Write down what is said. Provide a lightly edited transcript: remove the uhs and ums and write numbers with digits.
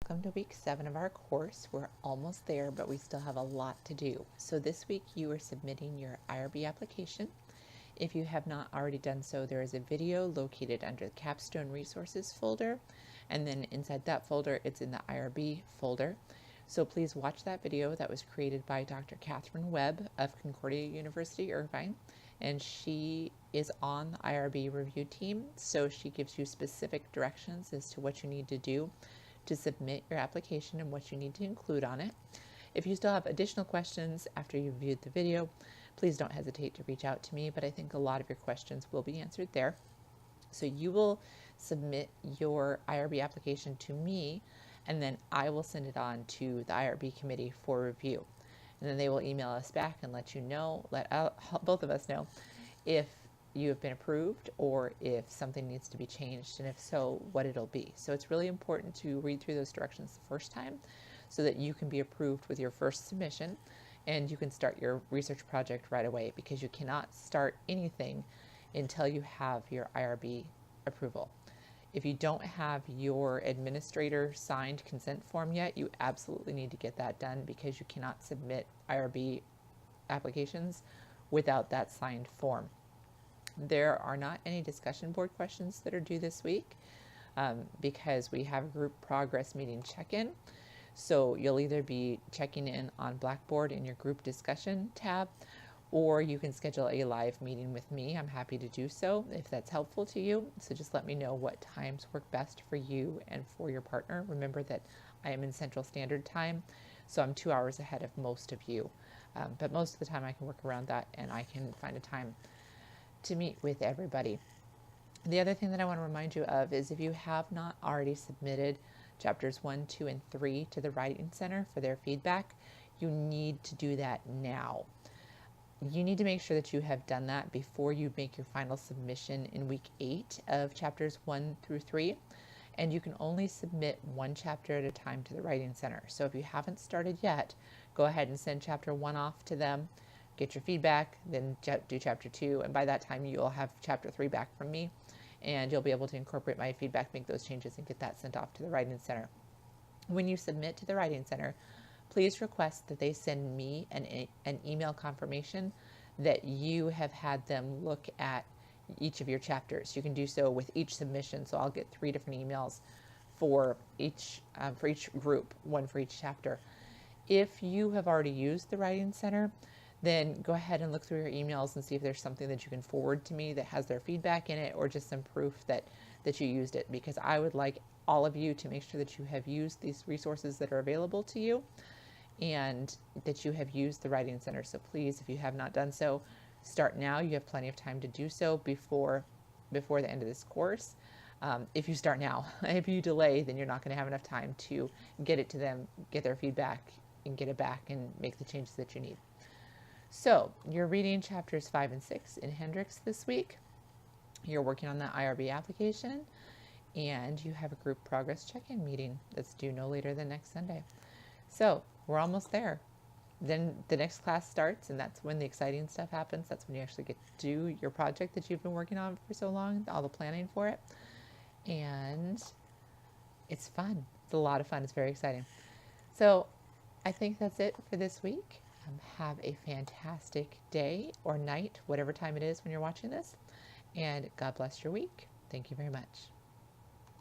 welcome to week 7 of our course. We're almost there, but we still have a lot to do. So this week you are submitting your IRB application. If you have not already done so, there is a video located under the Capstone Resources folder, and then inside that folder, it's in the IRB folder. So please watch that video that was created by Dr. Catherine Webb of Concordia University, Irvine, and she is on the IRB review team, so she gives you specific directions as to what you need to do to submit your application and what you need to include on it. If you still have additional questions after you've viewed the video, please don't hesitate to reach out to me, but I think a lot of your questions will be answered there. So you will submit your IRB application to me, and then I will send it on to the IRB committee for review. And then they will email us back and let you know, let both of us know if you have been approved or if something needs to be changed, and if so, what it'll be. So it's really important to read through those directions the first time so that you can be approved with your first submission and you can start your research project right away, because you cannot start anything until you have your IRB approval. If you don't have your administrator signed consent form yet, you absolutely need to get that done, because you cannot submit IRB applications without that signed form. There are not any discussion board questions that are due this week because we have a group progress meeting check-in. So you'll either be checking in on Blackboard in your group discussion tab, or you can schedule a live meeting with me. I'm happy to do so if that's helpful to you. So just let me know what times work best for you and for your partner. Remember that I am in Central Standard Time, so I'm 2 hours ahead of most of you. But most of the time I can work around that, and I can find a time to meet with everybody. The other thing that I want to remind you of is, if you have not already submitted chapters 1, 2, and 3 to the Writing Center for their feedback, you need to do that now. You need to make sure that you have done that before you make your final submission in week 8 of chapters 1 through 3. And you can only submit one chapter at a time to the Writing Center. So if you haven't started yet, go ahead and send chapter 1 off to them, get your feedback, then do chapter 2. And by that time, you'll have chapter 3 back from me, and you'll be able to incorporate my feedback, make those changes, and get that sent off to the Writing Center. When you submit to the Writing Center, please request that they send me an email confirmation that you have had them look at each of your chapters. You can do so with each submission, so I'll get 3 different emails for each group, one for each chapter. If you have already used the Writing Center, then go ahead and look through your emails and see if there's something that you can forward to me that has their feedback in it, or just some proof that you used it, because I would like all of you to make sure that you have used these resources that are available to you and that you have used the Writing Center. So please, if you have not done so, start now. You have plenty of time to do so before the end of this course. If you start now, if you delay, then you're not going to have enough time to get it to them, get their feedback, and get it back and make the changes that you need. So you're reading chapters 5 and 6 in Hendrix this week. You're working on the IRB application, and you have a group progress check-in meeting that's due no later than next Sunday. So we're almost there. Then the next class starts, and that's when the exciting stuff happens. That's when you actually get to do your project that you've been working on for so long, all the planning for it. And it's fun. It's a lot of fun. It's very exciting. So I think that's it for this week. Have a fantastic day or night, whatever time it is when you're watching this, and God bless your week. Thank you very much.